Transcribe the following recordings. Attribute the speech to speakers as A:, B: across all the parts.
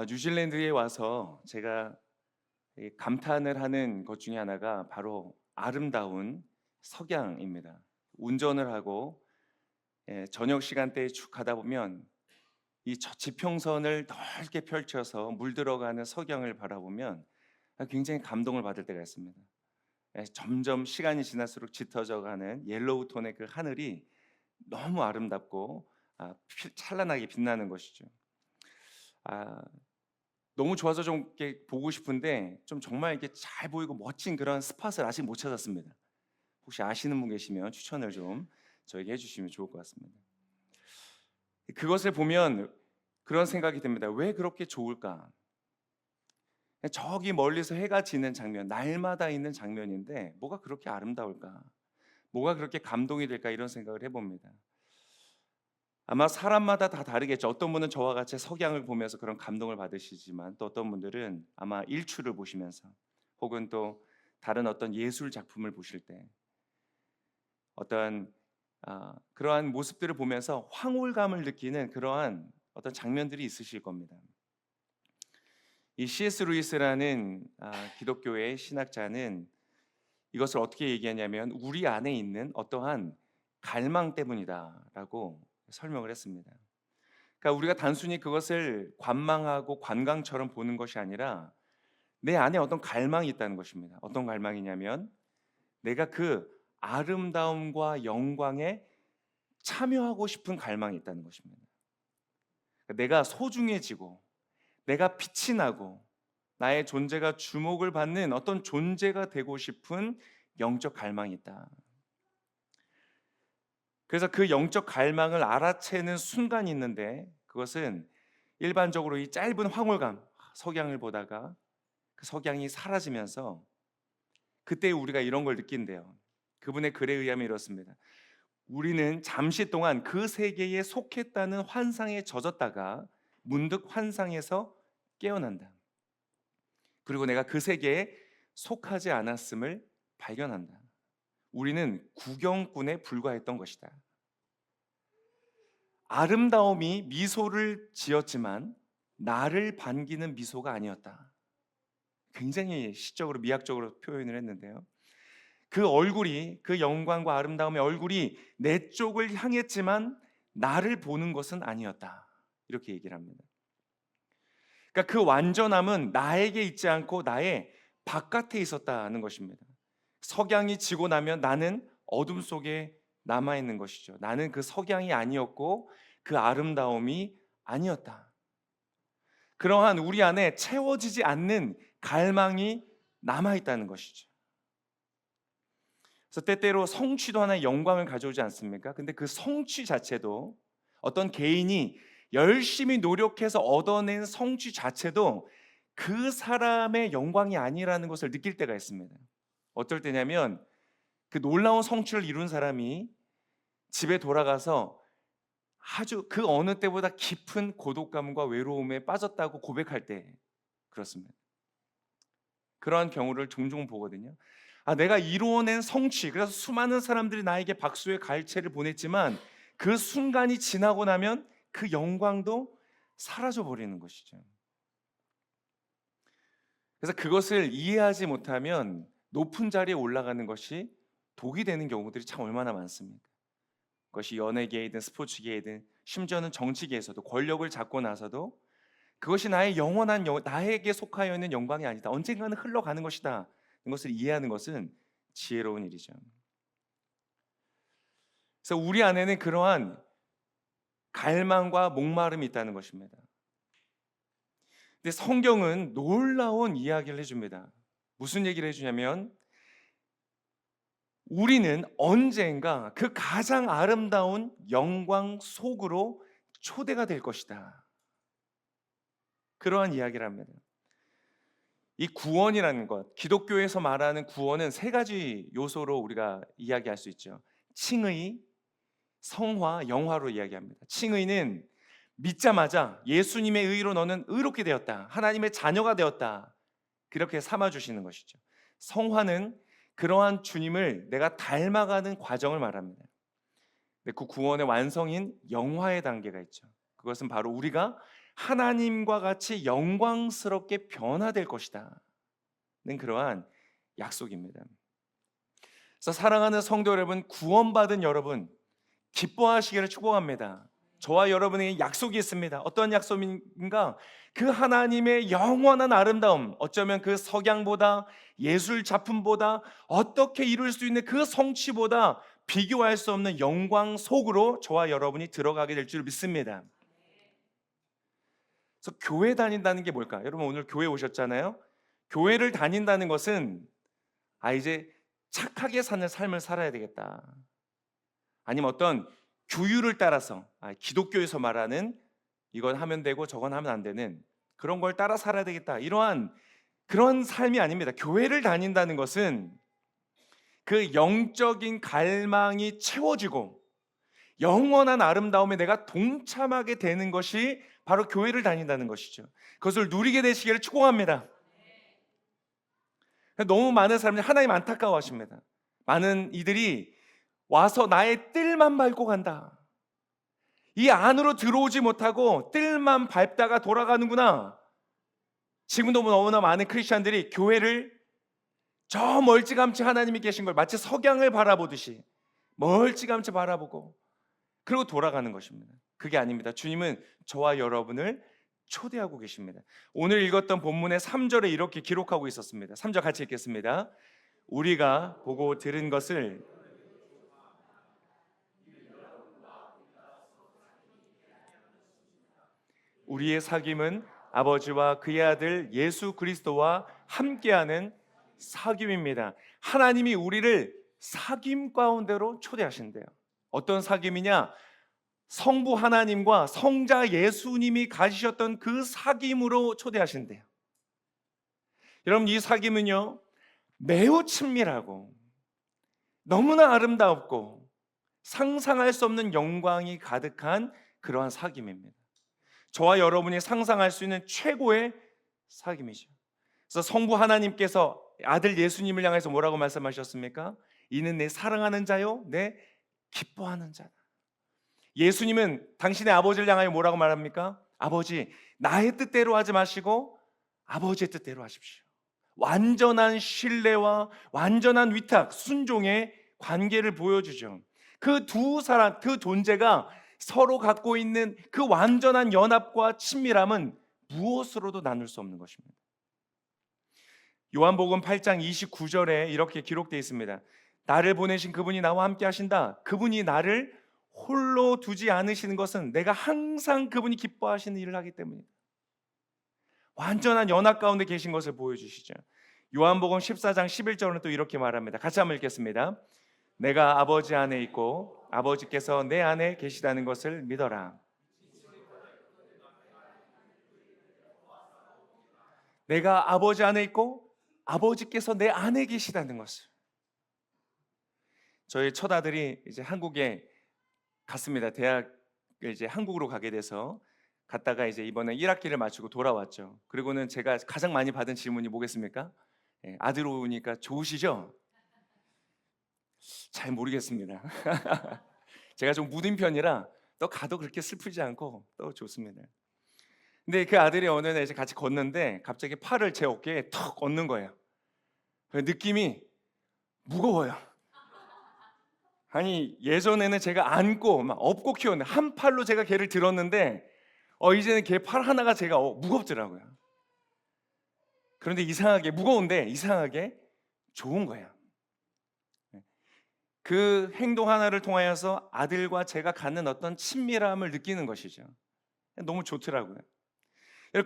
A: 뉴질랜드에 와서 제가 감탄을 하는 것 중에 하나가 바로 아름다운 석양입니다. 운전을 하고 저녁 시간대에 쭉 가다 보면 이 지평선을 넓게 펼쳐서 물들어가는 석양을 바라보면 굉장히 감동을 받을 때가 있습니다. 점점 시간이 지날수록 짙어져 가는 옐로우 톤의 그 하늘이 너무 아름답고 찬란하게 빛나는 것이죠. 아, 너무 좋아서 좀 이렇게 보고 싶은데 좀 정말 이렇게 잘 보이고 멋진 그런 스팟을 아직 못 찾았습니다. 혹시 아시는 분 계시면 추천을 좀 저에게 해주시면 좋을 것 같습니다. 그것을 보면 그런 생각이 듭니다. 왜 그렇게 좋을까? 저기 멀리서 해가 지는 장면, 날마다 있는 장면인데 뭐가 그렇게 아름다울까? 뭐가 그렇게 감동이 될까? 이런 생각을 해봅니다. 아마 사람마다 다 다르겠죠. 어떤 분은 저와 같이 석양을 보면서 그런 감동을 받으시지만 또 어떤 분들은 아마 일출을 보시면서 혹은 또 다른 어떤 예술 작품을 보실 때 어떤 그러한 모습들을 보면서 황홀감을 느끼는 그러한 어떤 장면들이 있으실 겁니다. 이 C.S. 루이스라는 기독교의 신학자는 이것을 어떻게 얘기하냐면 우리 안에 있는 어떠한 갈망 때문이다라고 설명을 했습니다. 그러니까 우리가 단순히 그것을 관망하고 관광처럼 보는 것이 아니라 내 안에 어떤 갈망이 있다는 것입니다. 어떤 갈망이냐면 내가 그 아름다움과 영광에 참여하고 싶은 갈망이 있다는 것입니다. 그러니까 내가 소중해지고 내가 빛이 나고 나의 존재가 주목을 받는 어떤 존재가 되고 싶은 영적 갈망이 있다. 그래서 그 영적 갈망을 알아채는 순간이 있는데 그것은 일반적으로 이 짧은 황홀감, 석양을 보다가 그 석양이 사라지면서 그때 우리가 이런 걸 느낀대요. 그분의 글에 의하면 이렇습니다. 우리는 잠시 동안 그 세계에 속했다는 환상에 젖었다가 문득 환상에서 깨어난다. 그리고 내가 그 세계에 속하지 않았음을 발견한다. 우리는 구경꾼에 불과했던 것이다. 아름다움이 미소를 지었지만 나를 반기는 미소가 아니었다. 굉장히 시적으로 미학적으로 표현을 했는데요. 그 얼굴이 그 영광과 아름다움의 얼굴이 내 쪽을 향했지만 나를 보는 것은 아니었다. 이렇게 얘기를 합니다. 그러니까 그 완전함은 나에게 있지 않고 나의 바깥에 있었다는 것입니다. 석양이 지고 나면 나는 어둠 속에 남아 있는 것이죠. 나는 그 석양이 아니었고 그 아름다움이 아니었다. 그러한 우리 안에 채워지지 않는 갈망이 남아 있다는 것이죠. 그래서 때때로 성취도 하나의 영광을 가져오지 않습니까? 근데 그 성취 자체도 어떤 개인이 열심히 노력해서 얻어낸 성취 자체도 그 사람의 영광이 아니라는 것을 느낄 때가 있습니다. 어떨 때냐면 그 놀라운 성취를 이룬 사람이 집에 돌아가서 아주 그 어느 때보다 깊은 고독감과 외로움에 빠졌다고 고백할 때 그렇습니다. 그러한 경우를 종종 보거든요. 내가 이루어낸 성취, 그래서 수많은 사람들이 나에게 박수의 갈채를 보냈지만 그 순간이 지나고 나면 그 영광도 사라져 버리는 것이죠. 그래서 그것을 이해하지 못하면 높은 자리에 올라가는 것이 독이 되는 경우들이 참 얼마나 많습니까? 그것이 연예계이든 스포츠계이든 심지어는 정치계에서도 권력을 잡고 나서도 그것이 나의 영원한 나에게 속하여 있는 영광이 아니다. 언젠가는 흘러가는 것이다. 이것을 이해하는 것은 지혜로운 일이죠. 그래서 우리 안에는 그러한 갈망과 목마름이 있다는 것입니다. 근데 성경은 놀라운 이야기를 해줍니다. 무슨 얘기를 해주냐면 우리는 언젠가 그 가장 아름다운 영광 속으로 초대가 될 것이다. 그러한 이야기를 합니다. 이 구원이라는 것, 기독교에서 말하는 구원은 세 가지 요소로 우리가 이야기할 수 있죠. 칭의, 성화, 영화로 이야기합니다. 칭의는 믿자마자 예수님의 의로 너는 의롭게 되었다. 하나님의 자녀가 되었다. 그렇게 삼아주시는 것이죠. 성화는 그러한 주님을 내가 닮아가는 과정을 말합니다. 근데 그 구원의 완성인 영화의 단계가 있죠. 그것은 바로 우리가 하나님과 같이 영광스럽게 변화될 것이다 는 그러한 약속입니다. 그래서 사랑하는 성도 여러분, 구원받은 여러분 기뻐하시기를 축복합니다. 저와 여러분에게 약속이 있습니다. 어떤 약속인가? 그 하나님의 영원한 아름다움, 어쩌면 그 석양보다, 예술 작품보다, 어떻게 이룰 수 있는 그 성취보다 비교할 수 없는 영광 속으로 저와 여러분이 들어가게 될 줄 믿습니다. 그래서 교회 다닌다는 게 뭘까? 여러분 오늘 교회 오셨잖아요. 교회를 다닌다는 것은 이제 착하게 사는 삶을 살아야 되겠다, 아니면 어떤 규율을 따라서 기독교에서 말하는 이건 하면 되고 저건 하면 안 되는 그런 걸 따라 살아야 되겠다, 이러한 그런 삶이 아닙니다. 교회를 다닌다는 것은 그 영적인 갈망이 채워지고 영원한 아름다움에 내가 동참하게 되는 것이 바로 교회를 다닌다는 것이죠. 그것을 누리게 되시기를 축복합니다. 너무 많은 사람들이 하나님 안타까워하십니다. 많은 이들이 와서 나의 뜰만 밟고 간다, 이 안으로 들어오지 못하고 뜰만 밟다가 돌아가는구나. 지금도 너무나 많은 크리스찬들이 교회를 저 멀찌감치 하나님이 계신 걸 마치 석양을 바라보듯이 멀찌감치 바라보고 그리고 돌아가는 것입니다. 그게 아닙니다. 주님은 저와 여러분을 초대하고 계십니다. 오늘 읽었던 본문의 3절에 이렇게 기록하고 있었습니다. 3절 같이 읽겠습니다. 우리가 보고 들은 것을 우리의 사귐은 아버지와 그의 아들 예수 그리스도와 함께하는 사귐입니다. 하나님이 우리를 사귐 가운데로 초대하신대요. 어떤 사귐이냐? 성부 하나님과 성자 예수님이 가지셨던 그 사귐으로 초대하신대요. 여러분, 이 사귐은요 매우 친밀하고 너무나 아름답고 상상할 수 없는 영광이 가득한 그러한 사귐입니다. 저와 여러분이 상상할 수 있는 최고의 사귐이죠. 그래서 성부 하나님께서 아들 예수님을 향해서 뭐라고 말씀하셨습니까? 이는 내 사랑하는 자요, 내 기뻐하는 자다. 예수님은 당신의 아버지를 향하여 뭐라고 말합니까? 아버지, 나의 뜻대로 하지 마시고 아버지의 뜻대로 하십시오. 완전한 신뢰와 완전한 위탁, 순종의 관계를 보여주죠. 그 두 사람, 그 존재가 서로 갖고 있는 그 완전한 연합과 친밀함은 무엇으로도 나눌 수 없는 것입니다. 요한복음 8장 29절에 이렇게 기록되어 있습니다. 나를 보내신 그분이 나와 함께 하신다. 그분이 나를 홀로 두지 않으시는 것은 내가 항상 그분이 기뻐하시는 일을 하기 때문이다. 완전한 연합 가운데 계신 것을 보여주시죠. 요한복음 14장 11절은 또 이렇게 말합니다. 같이 한번 읽겠습니다. 내가 아버지 안에 있고 아버지께서 내 안에 계시다는 것을 믿어라. 내가 아버지 안에 있고 아버지께서 내 안에 계시다는 것을. 저희 첫 아들이 이제 한국에 갔습니다. 대학을 이제 한국으로 가게 돼서 갔다가 이제 이번에 1학기를 마치고 돌아왔죠. 그리고는 제가 가장 많이 받은 질문이 뭐겠습니까? 아들 오니까 좋으시죠? 잘 모르겠습니다. 제가 좀 무딘 편이라 또 가도 그렇게 슬프지 않고 또 좋습니다. 근데 그 아들이 어느 날 이제 같이 걷는데 갑자기 팔을 제 어깨에 턱 얹는 거예요. 그 느낌이 무거워요. 아니, 예전에는 제가 안고 막 업고 키웠는데 한 팔로 제가 걔를 들었는데 이제는 걔 팔 하나가 제가 무겁더라고요. 그런데 이상하게 무거운데 이상하게 좋은 거예요. 그 행동 하나를 통하여서 아들과 제가 갖는 어떤 친밀함을 느끼는 것이죠. 너무 좋더라고요.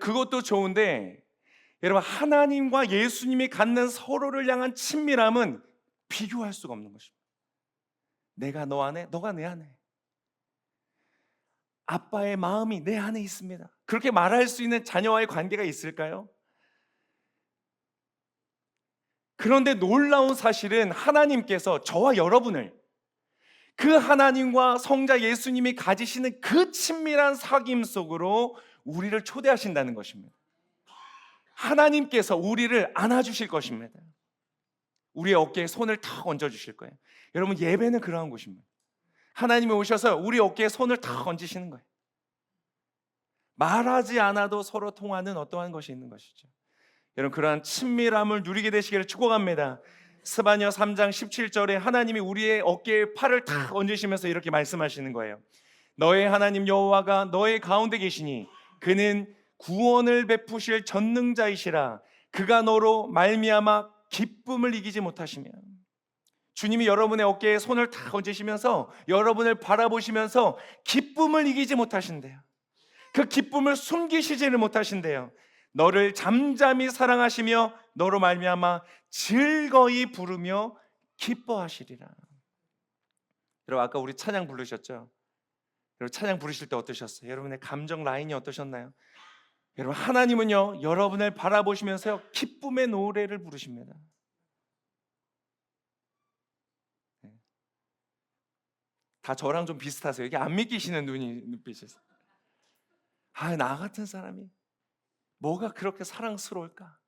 A: 그것도 좋은데 여러분, 하나님과 예수님이 갖는 서로를 향한 친밀함은 비교할 수가 없는 것입니다. 내가 너 안에, 너가 내 안에. 아빠의 마음이 내 안에 있습니다. 그렇게 말할 수 있는 자녀와의 관계가 있을까요? 그런데 놀라운 사실은 하나님께서 저와 여러분을 그 하나님과 성자 예수님이 가지시는 그 친밀한 사귐 속으로 우리를 초대하신다는 것입니다. 하나님께서 우리를 안아주실 것입니다. 우리의 어깨에 손을 탁 얹어주실 거예요. 여러분, 예배는 그러한 곳입니다. 하나님이 오셔서 우리 어깨에 손을 탁 얹으시는 거예요. 말하지 않아도 서로 통하는 어떠한 것이 있는 것이죠. 여러분, 그러한 친밀함을 누리게 되시기를 축복합니다. 스바냐 3장 17절에 하나님이 우리의 어깨에 팔을 탁 얹으시면서 이렇게 말씀하시는 거예요. 너의 하나님 여호와가 너의 가운데 계시니 그는 구원을 베푸실 전능자이시라. 그가 너로 말미암아 기쁨을 이기지 못하시며. 주님이 여러분의 어깨에 손을 탁 얹으시면서 여러분을 바라보시면서 기쁨을 이기지 못하신대요. 그 기쁨을 숨기시지를 못하신대요. 너를 잠잠히 사랑하시며 너로 말미암아 즐거이 부르며 기뻐하시리라. 여러분, 아까 우리 찬양 부르셨죠? 여러분, 찬양 부르실 때 어떠셨어요? 여러분의 감정 라인이 어떠셨나요? 여러분, 하나님은요 여러분을 바라보시면서 기쁨의 노래를 부르십니다. 다 저랑 좀 비슷하세요. 이게 안 믿기시는 눈빛이세요. 나 같은 사람이 뭐가 그렇게 사랑스러울까?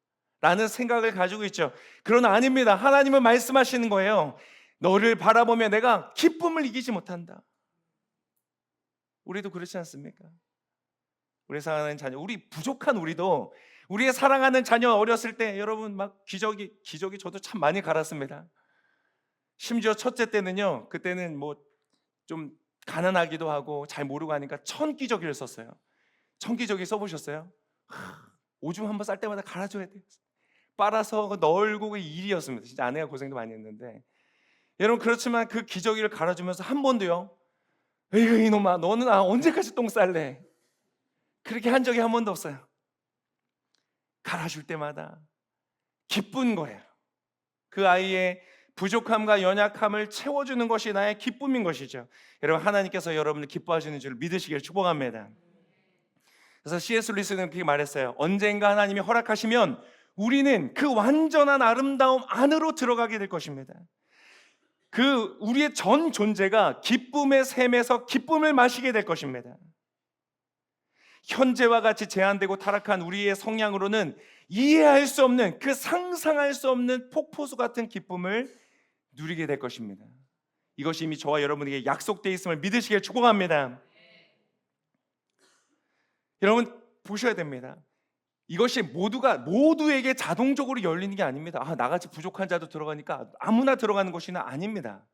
A: 라는 생각을 가지고 있죠. 그러나 아닙니다. 하나님은 말씀하시는 거예요. 너를 바라보며 내가 기쁨을 이기지 못한다. 우리도 그렇지 않습니까? 우리 사랑하는 자녀, 우리 부족한 우리도 우리의 사랑하는 자녀 어렸을 때 여러분 막 기저귀 저도 참 많이 갈았습니다. 심지어 첫째 때는요, 그때는 뭐 좀 가난하기도 하고 잘 모르고 하니까 천기저귀를 썼어요. 천기저귀 써보셨어요? 오줌 한번 쌀 때마다 갈아줘야 돼요. 빨아서 널고 일이었습니다. 진짜 아내가 고생도 많이 했는데, 여러분 그렇지만 그 기저귀를 갈아주면서 한 번도요, 에이구 이놈아 너는 언제까지 똥 쌀래? 그렇게 한 적이 한 번도 없어요. 갈아줄 때마다 기쁜 거예요. 그 아이의 부족함과 연약함을 채워주는 것이 나의 기쁨인 것이죠. 여러분, 하나님께서 여러분을 기뻐하시는 줄 믿으시기를 축복합니다. 그래서 C.S. 루이스는 그렇게 말했어요. 언젠가 하나님이 허락하시면 우리는 그 완전한 아름다움 안으로 들어가게 될 것입니다. 그 우리의 전 존재가 기쁨의 샘에서 기쁨을 마시게 될 것입니다. 현재와 같이 제한되고 타락한 우리의 성향으로는 이해할 수 없는, 그 상상할 수 없는 폭포수 같은 기쁨을 누리게 될 것입니다. 이것이 이미 저와 여러분에게 약속되어 있음을 믿으시길 축복합니다. 여러분 보셔야 됩니다. 이것이 모두에게 자동적으로 열리는 게 아닙니다. 나같이 부족한 자도 들어가니까 아무나 들어가는 것이 아닙니다.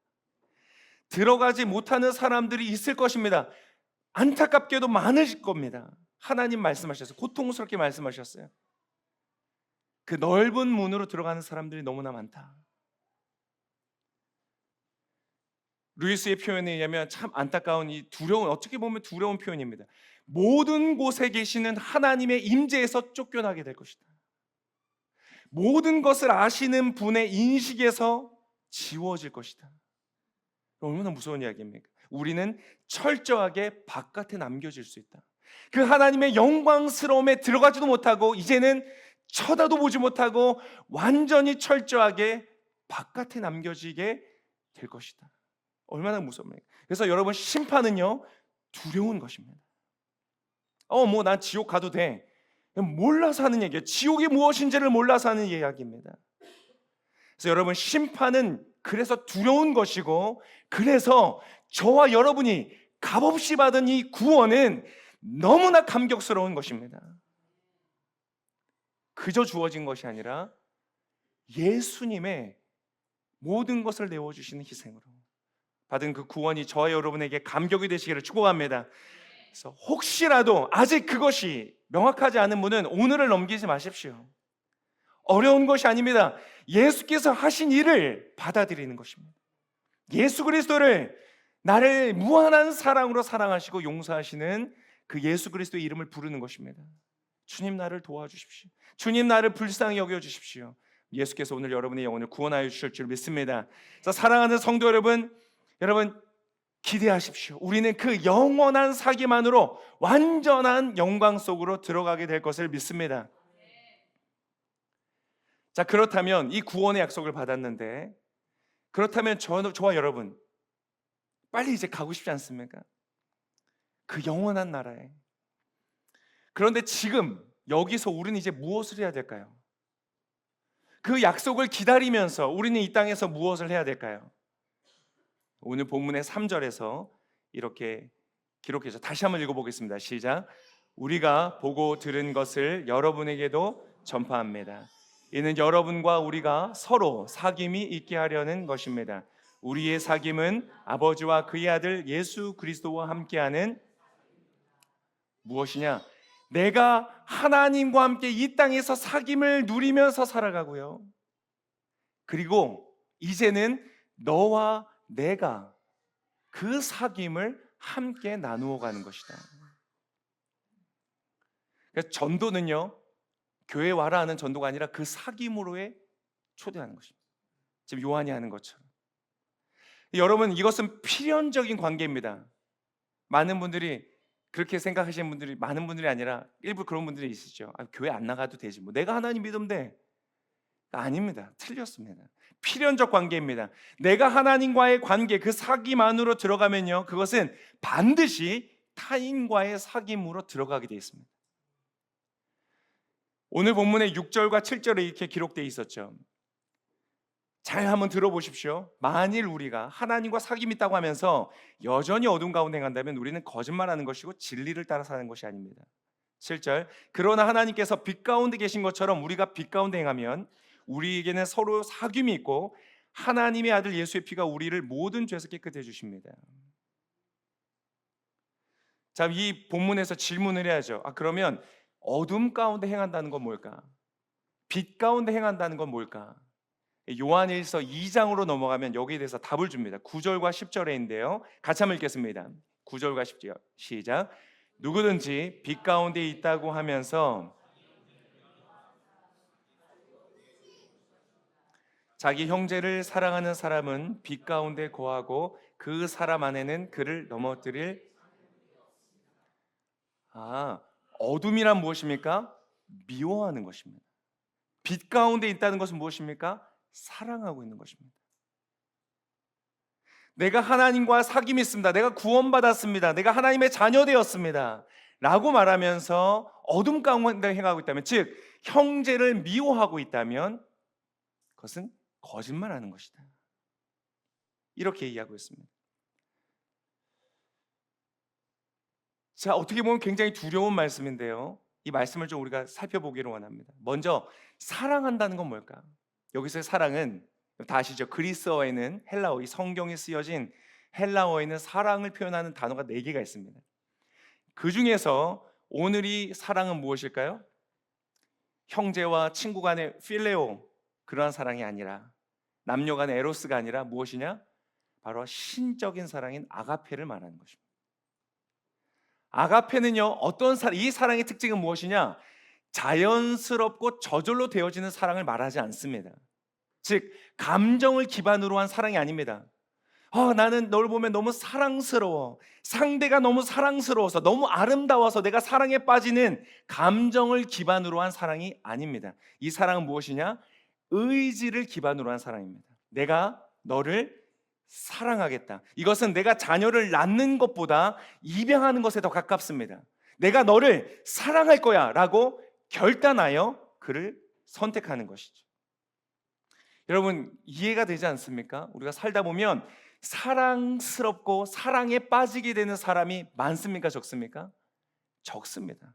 A: 들어가지 못하는 사람들이 있을 것입니다. 안타깝게도 많으실 겁니다. 하나님 말씀하셨어요. 고통스럽게 말씀하셨어요. 그 넓은 문으로 들어가는 사람들이 너무나 많다. 루이스의 표현에 의하면 참 안타까운 이 두려운, 어떻게 보면 두려운 표현입니다. 모든 곳에 계시는 하나님의 임재에서 쫓겨나게 될 것이다. 모든 것을 아시는 분의 인식에서 지워질 것이다. 얼마나 무서운 이야기입니까? 우리는 철저하게 바깥에 남겨질 수 있다. 그 하나님의 영광스러움에 들어가지도 못하고 이제는 쳐다도 보지 못하고 완전히 철저하게 바깥에 남겨지게 될 것이다. 얼마나 무섭습니까? 그래서 여러분, 심판은요 두려운 것입니다. 난 지옥 가도 돼. 몰라서 하는 얘기예요. 지옥이 무엇인지를 몰라서 하는 이야기입니다. 그래서 여러분, 심판은 그래서 두려운 것이고, 그래서 저와 여러분이 값없이 받은 이 구원은 너무나 감격스러운 것입니다. 그저 주어진 것이 아니라 예수님의 모든 것을 내어주시는 희생으로 받은 그 구원이 저와 여러분에게 감격이 되시기를 축복합니다. 그래서 혹시라도 아직 그것이 명확하지 않은 분은 오늘을 넘기지 마십시오. 어려운 것이 아닙니다. 예수께서 하신 일을 받아들이는 것입니다. 예수 그리스도를 나를 무한한 사랑으로 사랑하시고 용서하시는 그 예수 그리스도의 이름을 부르는 것입니다. 주님, 나를 도와주십시오. 주님, 나를 불쌍히 여겨주십시오. 예수께서 오늘 여러분의 영혼을 구원하여 주실 줄 믿습니다. 그래서 사랑하는 성도 여러분 기대하십시오. 우리는 그 영원한 사귐만으로 완전한 영광 속으로 들어가게 될 것을 믿습니다. 자, 그렇다면 이 구원의 약속을 받았는데, 그렇다면 저와 여러분 빨리 이제 가고 싶지 않습니까? 그 영원한 나라에. 그런데 지금 여기서 우리는 이제 무엇을 해야 될까요? 그 약속을 기다리면서 우리는 이 땅에서 무엇을 해야 될까요? 오늘 본문의 3절에서 이렇게 기록해서 다시 한번 읽어보겠습니다. 시작. 우리가 보고 들은 것을 여러분에게도 전파합니다. 이는 여러분과 우리가 서로 사귐이 있게 하려는 것입니다. 우리의 사귐은 아버지와 그의 아들 예수 그리스도와 함께하는 무엇이냐? 내가 하나님과 함께 이 땅에서 사귐을 누리면서 살아가고요. 그리고 이제는 너와 내가 그 사귐을 함께 나누어 가는 것이다. 그래서 전도는요, 교회 와라 하는 전도가 아니라 그 사귐으로의 초대하는 것입니다. 지금 요한이 하는 것처럼. 여러분, 이것은 필연적인 관계입니다. 많은 분들이 그렇게 생각하시는 분들이, 많은 분들이 아니라 일부 그런 분들이 있으시죠. 교회 안 나가도 되지, 뭐 내가 하나님 믿으면 돼. 아닙니다. 틀렸습니다. 필연적 관계입니다. 내가 하나님과의 관계, 그 사귐 안으로 들어가면요, 그것은 반드시 타인과의 사귐으로 들어가게 되어 있습니다. 오늘 본문의 6절과 7절에 이렇게 기록되어 있었죠. 잘 한번 들어보십시오. 만일 우리가 하나님과 사귐이 있다고 하면서 여전히 어둠 가운데 간다면 우리는 거짓말하는 것이고 진리를 따라 사는 것이 아닙니다. 7절, 그러나 하나님께서 빛 가운데 계신 것처럼 우리가 빛 가운데 행하면 우리에게는 서로 사귐이 있고 하나님의 아들 예수의 피가 우리를 모든 죄에서 깨끗해 주십니다. 자, 이 본문에서 질문을 해야죠. 그러면 어둠 가운데 행한다는 건 뭘까? 빛 가운데 행한다는 건 뭘까? 요한일서 2장으로 넘어가면 여기에 대해서 답을 줍니다. 9절과 10절에인데요. 같이 한번 읽겠습니다. 9절과 10절 시작. 누구든지 빛 가운데 있다고 하면서 자기 형제를 사랑하는 사람은 빛 가운데 거하고 그 사람 안에는 그를 넘어뜨릴 어둠이란 무엇입니까? 미워하는 것입니다. 빛 가운데 있다는 것은 무엇입니까? 사랑하고 있는 것입니다. 내가 하나님과 사귐이 있습니다. 내가 구원받았습니다. 내가 하나님의 자녀 되었습니다. 라고 말하면서 어둠 가운데 행하고 있다면, 즉 형제를 미워하고 있다면 그것은 거짓말하는 것이다. 이렇게 얘기하고 있습니다. 자, 어떻게 보면 굉장히 두려운 말씀인데요, 이 말씀을 좀 우리가 살펴보기를 원합니다. 먼저 사랑한다는 건 뭘까? 여기서의 사랑은 다 아시죠? 그리스어에는 헬라어, 이 성경에 쓰여진 헬라어에는 사랑을 표현하는 단어가 4개가 있습니다. 그 중에서 오늘 이 사랑은 무엇일까요? 형제와 친구 간의 필레오, 그러한 사랑이 아니라, 남녀 간의 에로스가 아니라 무엇이냐? 바로 신적인 사랑인 아가페를 말하는 것입니다. 아가페는요, 어떤 이 사랑의 특징은 무엇이냐? 자연스럽고 저절로 되어지는 사랑을 말하지 않습니다. 즉 감정을 기반으로 한 사랑이 아닙니다. 나는 널 보면 너무 사랑스러워, 상대가 너무 사랑스러워서, 너무 아름다워서 내가 사랑에 빠지는 감정을 기반으로 한 사랑이 아닙니다. 이 사랑은 무엇이냐? 의지를 기반으로 한 사랑입니다. 내가 너를 사랑하겠다. 이것은 내가 자녀를 낳는 것보다 입양하는 것에 더 가깝습니다. 내가 너를 사랑할 거야 라고 결단하여 그를 선택하는 것이죠. 여러분, 이해가 되지 않습니까? 우리가 살다 보면 사랑스럽고 사랑에 빠지게 되는 사람이 많습니까? 적습니까? 적습니다.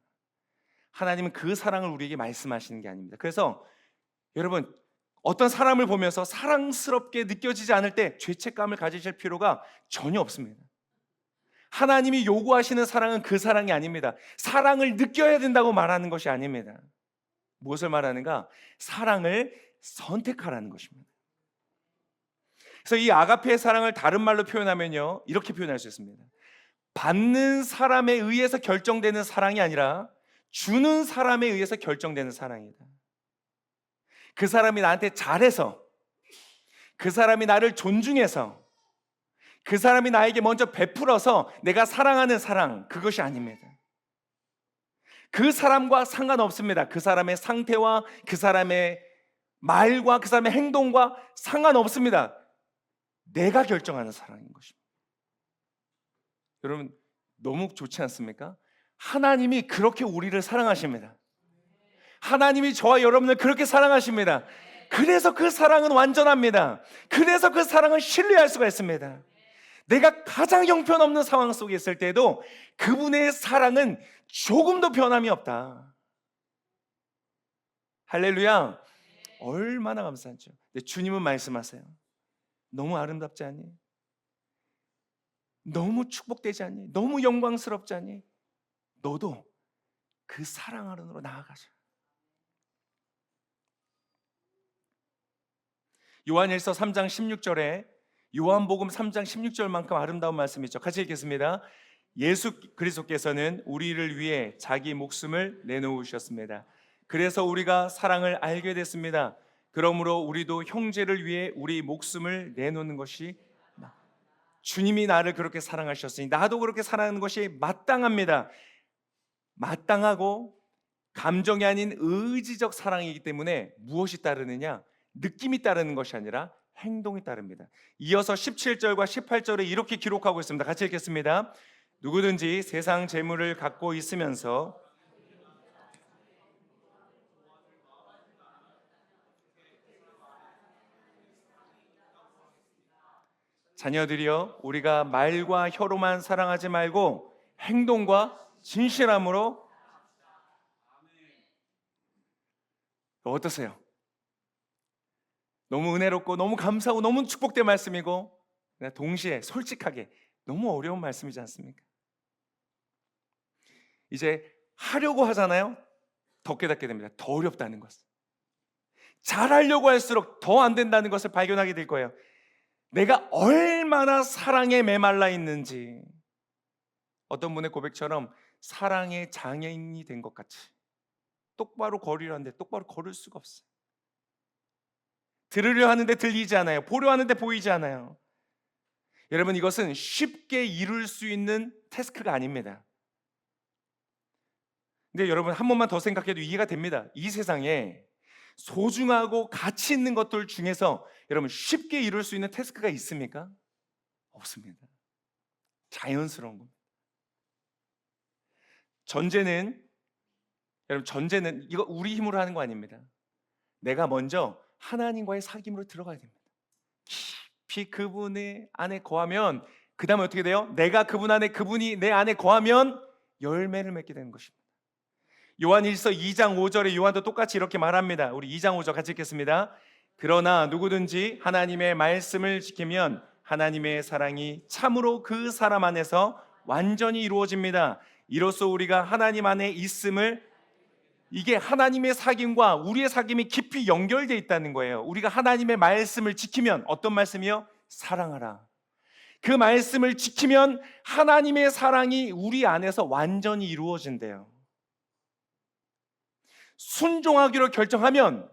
A: 하나님은 그 사랑을 우리에게 말씀하시는 게 아닙니다. 그래서 여러분, 어떤 사람을 보면서 사랑스럽게 느껴지지 않을 때 죄책감을 가지실 필요가 전혀 없습니다. 하나님이 요구하시는 사랑은 그 사랑이 아닙니다. 사랑을 느껴야 된다고 말하는 것이 아닙니다. 무엇을 말하는가? 사랑을 선택하라는 것입니다. 그래서 이 아가페의 사랑을 다른 말로 표현하면요, 이렇게 표현할 수 있습니다. 받는 사람에 의해서 결정되는 사랑이 아니라 주는 사람에 의해서 결정되는 사랑이다. 그 사람이 나한테 잘해서, 그 사람이 나를 존중해서, 그 사람이 나에게 먼저 베풀어서 내가 사랑하는 사랑, 그것이 아닙니다. 그 사람과 상관없습니다. 그 사람의 상태와 그 사람의 말과 그 사람의 행동과 상관없습니다. 내가 결정하는 사랑인 것입니다. 여러분, 너무 좋지 않습니까? 하나님이 그렇게 우리를 사랑하십니다. 하나님이 저와 여러분을 그렇게 사랑하십니다. 그래서 그 사랑은 완전합니다. 그래서 그 사랑을 신뢰할 수가 있습니다. 내가 가장 형편없는 상황 속에 있을 때도 그분의 사랑은 조금도 변함이 없다. 할렐루야. 얼마나 감사하죠. 근데 주님은 말씀하세요. 너무 아름답지 않니? 너무 축복되지 않니? 너무 영광스럽지 않니? 너도 그 사랑 안으로 나아가자. 요한일서 3장 16절에 요한복음 3장 16절만큼 아름다운 말씀이 있죠. 같이 읽겠습니다. 예수 그리스도께서는 우리를 위해 자기 목숨을 내놓으셨습니다. 그래서 우리가 사랑을 알게 됐습니다. 그러므로 우리도 형제를 위해 우리 목숨을 내놓는 것이 주님이 나를 그렇게 사랑하셨으니 나도 그렇게 사랑하는 것이 마땅합니다. 마땅하고 감정이 아닌 의지적 사랑이기 때문에 무엇이 따르느냐? 느낌이 따르는 것이 아니라 행동이 따릅니다. 이어서 17절과 18절에 이렇게 기록하고 있습니다. 같이 읽겠습니다. 누구든지 세상 재물을 갖고 있으면서 자녀들이여 우리가 말과 혀로만 사랑하지 말고 행동과 진실함으로. 어떠세요? 너무 은혜롭고 너무 감사하고 너무 축복된 말씀이고 동시에 솔직하게 너무 어려운 말씀이지 않습니까? 이제 하려고 하잖아요. 더 깨닫게 됩니다. 더 어렵다는 것을. 잘하려고 할수록 더 안 된다는 것을 발견하게 될 거예요. 내가 얼마나 사랑에 메말라 있는지. 어떤 분의 고백처럼 사랑의 장애인이 된 것 같이 똑바로 걸으려는데 똑바로 걸을 수가 없어요. 들으려 하는데 들리지 않아요. 보려 하는데 보이지 않아요. 여러분, 이것은 쉽게 이룰 수 있는 태스크가 아닙니다. 근데 여러분, 한 번만 더 생각해도 이해가 됩니다. 이 세상에 소중하고 가치 있는 것들 중에서 여러분 쉽게 이룰 수 있는 태스크가 있습니까? 없습니다. 자연스러운 겁니다. 전제는 이거 우리 힘으로 하는 거 아닙니다. 내가 먼저 하나님과의 사귐으로 들어가야 됩니다. 깊이 그분의 안에 거하면 그 다음에 어떻게 돼요? 내가 그분 안에, 그분이 내 안에 거하면 열매를 맺게 되는 것입니다. 요한일서 2장 5절에 요한도 똑같이 이렇게 말합니다. 우리 2장 5절 같이 읽겠습니다. 그러나 누구든지 하나님의 말씀을 지키면 하나님의 사랑이 참으로 그 사람 안에서 완전히 이루어집니다. 이로써 우리가 하나님 안에 있음을, 이게 하나님의 사귐과 우리의 사귐이 깊이 연결되어 있다는 거예요. 우리가 하나님의 말씀을 지키면, 어떤 말씀이요? 사랑하라. 그 말씀을 지키면 하나님의 사랑이 우리 안에서 완전히 이루어진대요. 순종하기로 결정하면,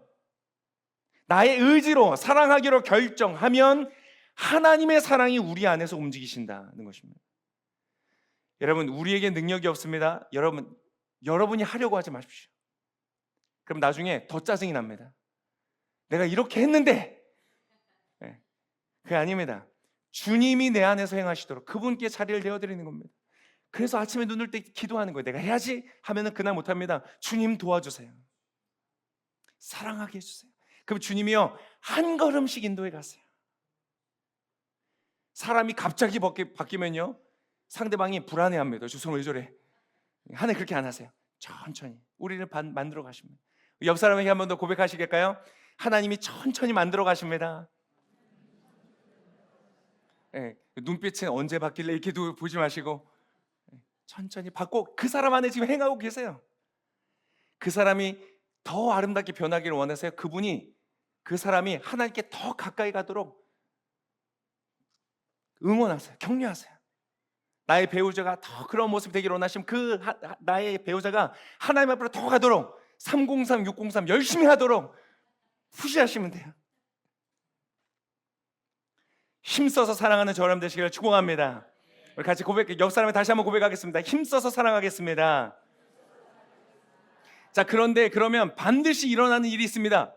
A: 나의 의지로 사랑하기로 결정하면 하나님의 사랑이 우리 안에서 움직이신다는 것입니다. 여러분, 우리에게 능력이 없습니다. 여러분이 하려고 하지 마십시오. 그럼 나중에 더 짜증이 납니다. 내가 이렇게 했는데. 그게 아닙니다. 주님이 내 안에서 행하시도록 그분께 자리를 내어드리는 겁니다. 그래서 아침에 눈을 때 기도하는 거예요. 내가 해야지 하면은 그날 못합니다. 주님 도와주세요. 사랑하게 해주세요. 그럼 주님이요, 한 걸음씩 인도해 가세요. 사람이 갑자기 바뀌면요, 상대방이 불안해합니다. 주님 왜 저래? 하나님 그렇게 안 하세요. 천천히 우리를 만들어 가십니다. 옆 사람에게 한 번 더 고백하시겠까요? 하나님이 천천히 만들어 가십니다. 눈빛은 언제 바뀔래 이렇게도 보지 마시고 천천히 받고 그 사람 안에 지금 행하고 계세요. 그 사람이 더 아름답게 변하기를 원하세요. 그 사람이 하나님께 더 가까이 가도록 응원하세요. 격려하세요. 나의 배우자가 더 그런 모습이 되기를 원하시면 나의 배우자가 하나님 앞으로 더 가도록 303, 603 열심히 하도록 푸시하시면 돼요. 힘써서 사랑하는 저 여러분 되시기를 축복합니다. 우리 같이 옆 사람에 다시 한번 고백하겠습니다. 힘써서 사랑하겠습니다. 자, 그런데 그러면 반드시 일어나는 일이 있습니다.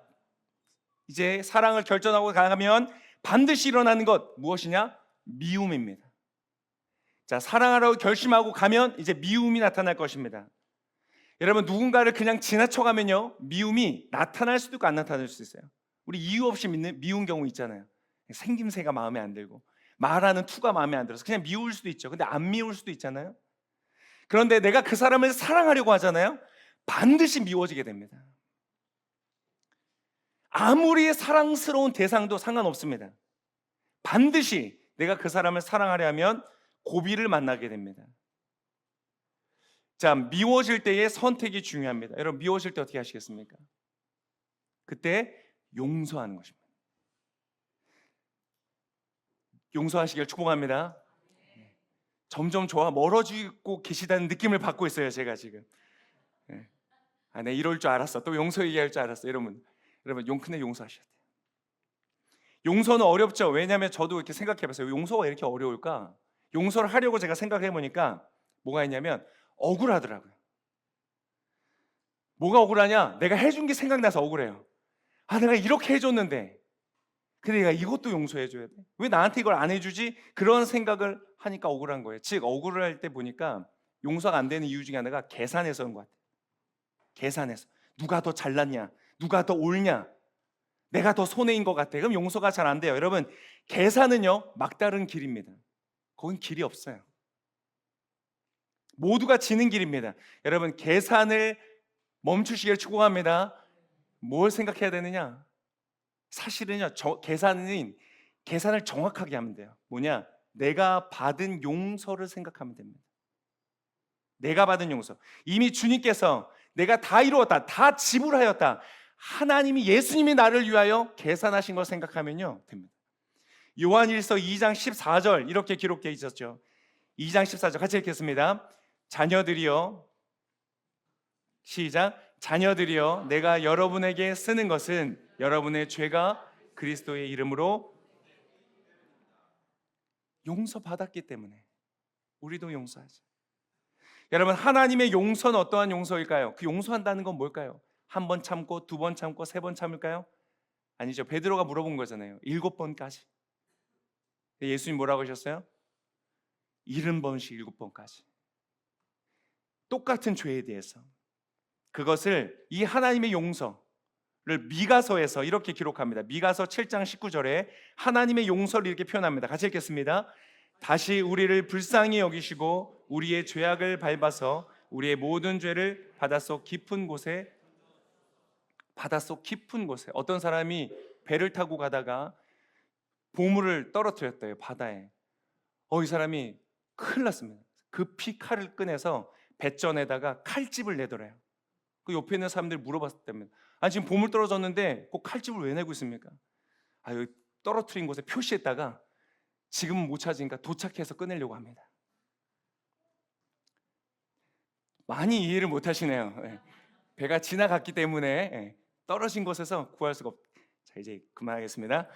A: 이제 사랑을 결정하고 가면 반드시 일어나는 것 무엇이냐? 미움입니다. 자, 사랑하라고 결심하고 가면 이제 미움이 나타날 것입니다. 여러분, 누군가를 그냥 지나쳐가면요, 미움이 나타날 수도 있고 안 나타날 수도 있어요. 우리 이유 없이 미운 경우 있잖아요. 생김새가 마음에 안 들고 말하는 투가 마음에 안 들어서 그냥 미울 수도 있죠. 근데 안 미울 수도 있잖아요. 그런데 내가 그 사람을 사랑하려고 하잖아요. 반드시 미워지게 됩니다. 아무리 사랑스러운 대상도 상관없습니다. 반드시 내가 그 사람을 사랑하려면 고비를 만나게 됩니다. 자, 미워질 때의 선택이 중요합니다. 여러분, 미워질 때 어떻게 하시겠습니까? 그때 용서하는 것입니다. 용서하시길 축복합니다. 점점 저와 멀어지고 계시다는 느낌을 받고 있어요, 제가 지금. 아, 내 이럴 줄 알았어. 또 용서 얘기할 줄 알았어. 여러분, 근데 용서하셔야 돼요. 용서는 어렵죠. 왜냐하면 저도 이렇게 생각해봤어요. 용서가 이렇게 어려울까? 용서를 하려고 제가 생각해 보니까 뭐가 있냐면 억울하더라고요. 뭐가 억울하냐? 내가 해준 게 생각나서 억울해요. 아, 내가 이렇게 해줬는데 근데 내가 이것도 용서해줘야 돼? 왜 나한테 이걸 안 해주지? 그런 생각을 하니까 억울한 거예요. 즉 억울을 할 때 보니까 용서가 안 되는 이유 중에 하나가 계산해서 그런 것 같아요. 계산해서 누가 더 잘났냐? 누가 더 옳냐? 내가 더 손해인 것 같아. 그럼 용서가 잘 안 돼요. 여러분, 계산은요 막다른 길입니다. 거긴 길이 없어요. 모두가 지는 길입니다. 여러분, 계산을 멈추시길 축복합니다. 뭘 생각해야 되느냐? 사실은요, 계산을 정확하게 하면 돼요. 뭐냐? 내가 받은 용서를 생각하면 됩니다. 내가 받은 용서. 이미 주님께서 내가 다 이루었다, 다 지불하였다. 하나님이, 예수님이 나를 위하여 계산하신 걸 생각하면요 됩니다. 요한일서 2장 14절 이렇게 기록되어 있었죠. 2장 14절 같이 읽겠습니다. 자녀들이여, 시작. 자녀들이여, 내가 여러분에게 쓰는 것은 여러분의 죄가 그리스도의 이름으로 용서받았기 때문에 우리도 용서하죠. 여러분, 하나님의 용서는 어떠한 용서일까요? 그 용서한다는 건 뭘까요? 한 번 참고, 두 번 참고, 세 번 참을까요? 아니죠. 베드로가 물어본 거잖아요. 7번까지. 예수님 뭐라고 하셨어요? 70번씩 7번까지. 똑같은 죄에 대해서. 그것을, 이 하나님의 용서를 미가서에서 이렇게 기록합니다. 미가서 7장 19절에 하나님의 용서를 이렇게 표현합니다. 같이 읽겠습니다. 다시 우리를 불쌍히 여기시고 우리의 죄악을 밟아서 우리의 모든 죄를 바닷속 깊은 곳에, 어떤 사람이 배를 타고 가다가 보물을 떨어뜨렸대요, 바다에. 이 사람이 큰일 났습니다. 급히 칼을 꺼내서 뱃전에다가 칼집을 내더래요. 그 옆에 있는 사람들이 물어봤다면, 지금 보물 떨어졌는데 꼭 칼집을 왜 내고 있습니까? 여기 떨어뜨린 곳에 표시했다가 지금은 못 찾으니까 도착해서 꺼내려고 합니다. 많이 이해를 못 하시네요. 배가 지나갔기 때문에 떨어진 곳에서 구할 수가 자, 이제 그만하겠습니다.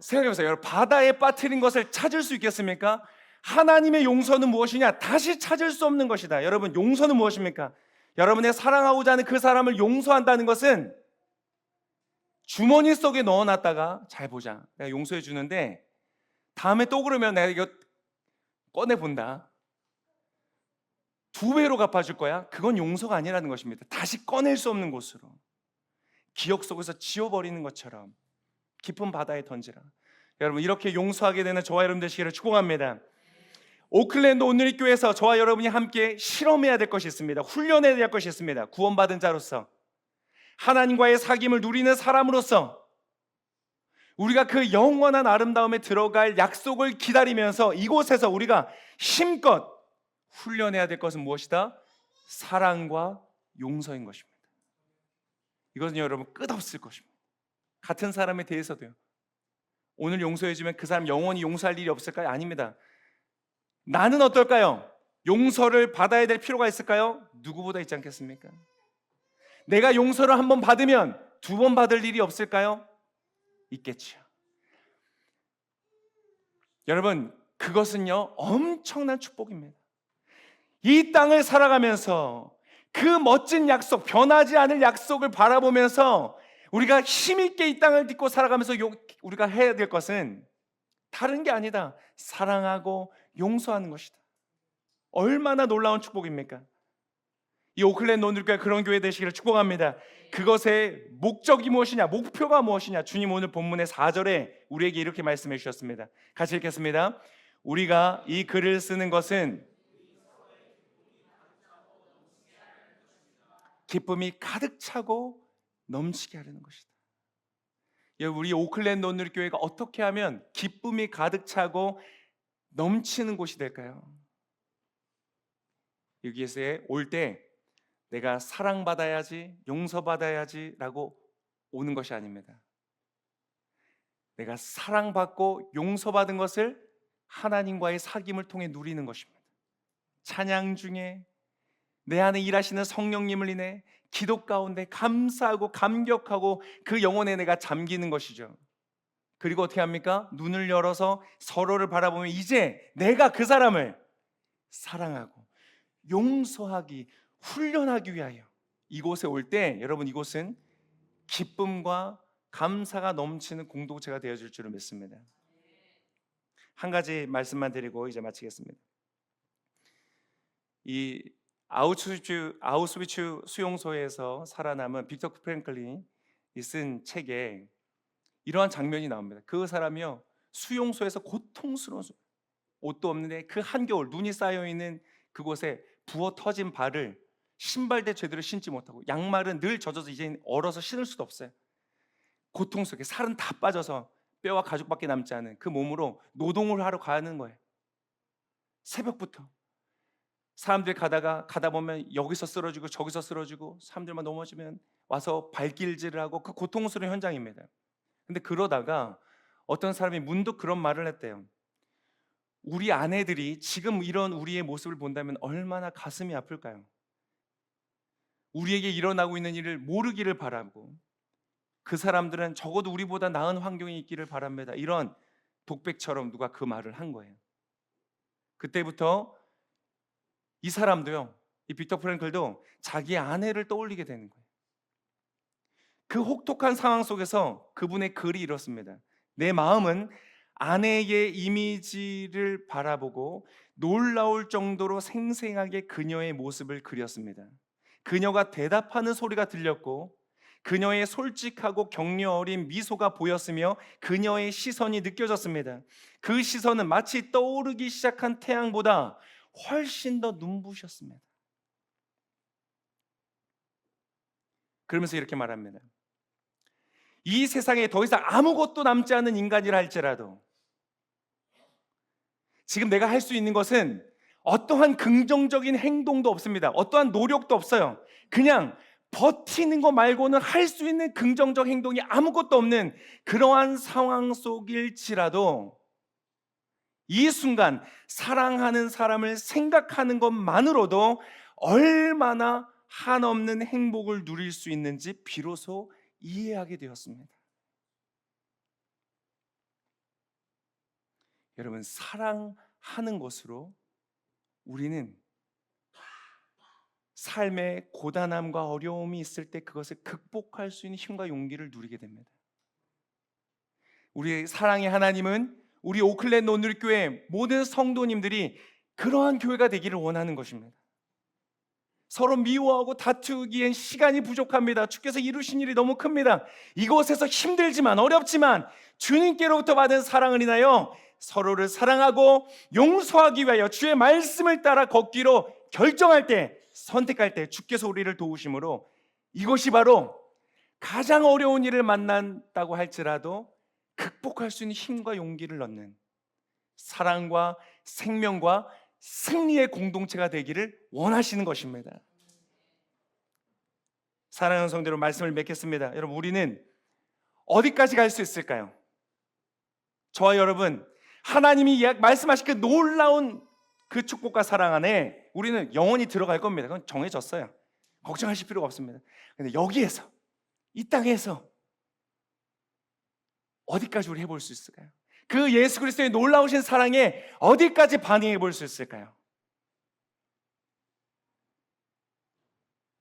A: 생각해보세요. 여러분, 바다에 빠뜨린 것을 찾을 수 있겠습니까? 하나님의 용서는 무엇이냐? 다시 찾을 수 없는 것이다. 여러분, 용서는 무엇입니까? 여러분의 사랑하고자 하는 그 사람을 용서한다는 것은 주머니 속에 넣어놨다가 잘 보자, 내가 용서해 주는데 다음에 또 그러면 내가 이거 꺼내본다, 2배로 갚아줄 거야. 그건 용서가 아니라는 것입니다. 다시 꺼낼 수 없는 곳으로, 기억 속에서 지워버리는 것처럼 깊은 바다에 던지라. 여러분, 이렇게 용서하게 되는 저와 여러분 되시기를 축복합니다. 오클랜드 온누리교회에서 저와 여러분이 함께 실험해야 될 것이 있습니다. 훈련해야 될 것이 있습니다. 구원받은 자로서, 하나님과의 사귐을 누리는 사람으로서 우리가 그 영원한 아름다움에 들어갈 약속을 기다리면서 이곳에서 우리가 힘껏 훈련해야 될 것은 무엇이다? 사랑과 용서인 것입니다. 이것은 여러분 끝없을 것입니다. 같은 사람에 대해서도요. 오늘 용서해주면 그 사람 영원히 용서할 일이 없을까요? 아닙니다. 나는 어떨까요? 용서를 받아야 될 필요가 있을까요? 누구보다 있지 않겠습니까? 내가 용서를 한 번 받으면 2번 받을 일이 없을까요? 있겠죠. 여러분, 그것은요 엄청난 축복입니다. 이 땅을 살아가면서 그 멋진 약속, 변하지 않을 약속을 바라보면서 우리가 힘있게 이 땅을 딛고 살아가면서 우리가 해야 될 것은 다른 게 아니다. 사랑하고 용서하는 것이다. 얼마나 놀라운 축복입니까? 이 오클랜드 논들교회 그런 교회 되시기를 축복합니다. 그것의 목적이 무엇이냐, 목표가 무엇이냐, 주님 오늘 본문의 4절에 우리에게 이렇게 말씀해 주셨습니다. 같이 읽겠습니다. 우리가 이 글을 쓰는 것은 기쁨이 가득 차고 넘치게 하려는 것이다. 우리 오클랜드 온누리교회가 어떻게 하면 기쁨이 가득 차고 넘치는 곳이 될까요? 여기에서 올 때 내가 사랑받아야지, 용서받아야지 라고 오는 것이 아닙니다. 내가 사랑받고 용서받은 것을 하나님과의 사귐을 통해 누리는 것입니다. 찬양 중에 내 안에 일하시는 성령님을 인해 기도 가운데 감사하고 감격하고 그 영혼에 내가 잠기는 것이죠. 그리고 어떻게 합니까? 눈을 열어서 서로를 바라보면 이제 내가 그 사람을 사랑하고 용서하기, 훈련하기 위하여 이곳에 올 때 여러분, 이곳은 기쁨과 감사가 넘치는 공동체가 되어질 줄을 믿습니다. 한 가지 말씀만 드리고 이제 마치겠습니다. 이 아우슈비츠 수용소에서 살아남은 빅터 프랭클린이 쓴 책에 이러한 장면이 나옵니다. 그 사람이요, 수용소에서 고통스러운 옷도 없는데 그 한겨울 눈이 쌓여있는 그곳에 부어 터진 발을 신발대 제대로 신지 못하고 양말은 늘 젖어서 이제 얼어서 신을 수도 없어요. 고통스럽게 살은 다 빠져서 뼈와 가죽밖에 남지 않은 그 몸으로 노동을 하러 가는 거예요. 새벽부터 사람들 가다 보면 여기서 쓰러지고 저기서 쓰러지고 사람들만 넘어지면 와서 발길질을 하고 그 고통스러운 현장입니다. 근데 그러다가 어떤 사람이 문득 그런 말을 했대요. 우리 아내들이 지금 이런 우리의 모습을 본다면 얼마나 가슴이 아플까요? 우리에게 일어나고 있는 일을 모르기를 바라고 그 사람들은 적어도 우리보다 나은 환경에 있기를 바랍니다. 이런 독백처럼 누가 그 말을 한 거예요. 그때부터 이 사람도요, 이 빅터 프랭클도 자기 아내를 떠올리게 되는 거예요. 그 혹독한 상황 속에서 그분의 글이 이렇습니다. 내 마음은 아내의 이미지를 바라보고 놀라울 정도로 생생하게 그녀의 모습을 그렸습니다. 그녀가 대답하는 소리가 들렸고 그녀의 솔직하고 격려 어린 미소가 보였으며 그녀의 시선이 느껴졌습니다. 그 시선은 마치 떠오르기 시작한 태양보다 훨씬 더 눈부셨습니다. 그러면서 이렇게 말합니다. 이 세상에 더 이상 아무것도 남지 않은 인간이라 할지라도 지금 내가 할 수 있는 것은 어떠한 긍정적인 행동도 없습니다. 어떠한 노력도 없어요. 그냥 버티는 거 말고는 할 수 있는 긍정적 행동이 아무것도 없는 그러한 상황 속일지라도 이 순간 사랑하는 사람을 생각하는 것만으로도 얼마나 한없는 행복을 누릴 수 있는지 비로소 이해하게 되었습니다. 여러분, 사랑하는 것으로 우리는 삶의 고단함과 어려움이 있을 때 그것을 극복할 수 있는 힘과 용기를 누리게 됩니다. 우리의 사랑의 하나님은 우리 오클랜드 온누리교회 모든 성도님들이 그러한 교회가 되기를 원하는 것입니다. 서로 미워하고 다투기엔 시간이 부족합니다. 주께서 이루신 일이 너무 큽니다. 이곳에서 힘들지만 어렵지만 주님께로부터 받은 사랑을 인하여 서로를 사랑하고 용서하기 위하여 주의 말씀을 따라 걷기로 결정할 때, 선택할 때 주께서 우리를 도우심으로 이것이 바로 가장 어려운 일을 만난다고 할지라도 극복할 수 있는 힘과 용기를 넣는 사랑과 생명과 승리의 공동체가 되기를 원하시는 것입니다. 사랑하는 성도들, 말씀을 맺겠습니다. 여러분, 우리는 어디까지 갈 수 있을까요? 저와 여러분, 하나님이 말씀하신 그 놀라운 그 축복과 사랑 안에 우리는 영원히 들어갈 겁니다. 그건 정해졌어요. 걱정하실 필요가 없습니다. 근데 여기에서, 이 땅에서 어디까지 우리 해볼 수 있을까요? 그 예수 그리스도의 놀라우신 사랑에 어디까지 반응해 볼 수 있을까요?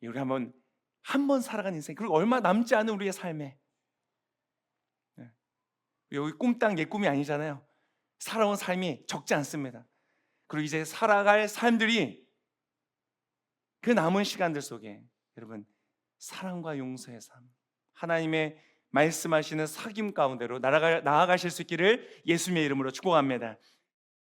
A: 우리 한 번 살아간 인생, 그리고 얼마 남지 않은 우리의 삶에, 여기 꿈땅 옛 꿈이 아니잖아요. 살아온 삶이 적지 않습니다. 그리고 이제 살아갈 삶들이 그 남은 시간들 속에 여러분 사랑과 용서의 삶, 하나님의 말씀하시는 사귐 가운데로 나아가실 수 있기를 예수님의 이름으로 축복합니다.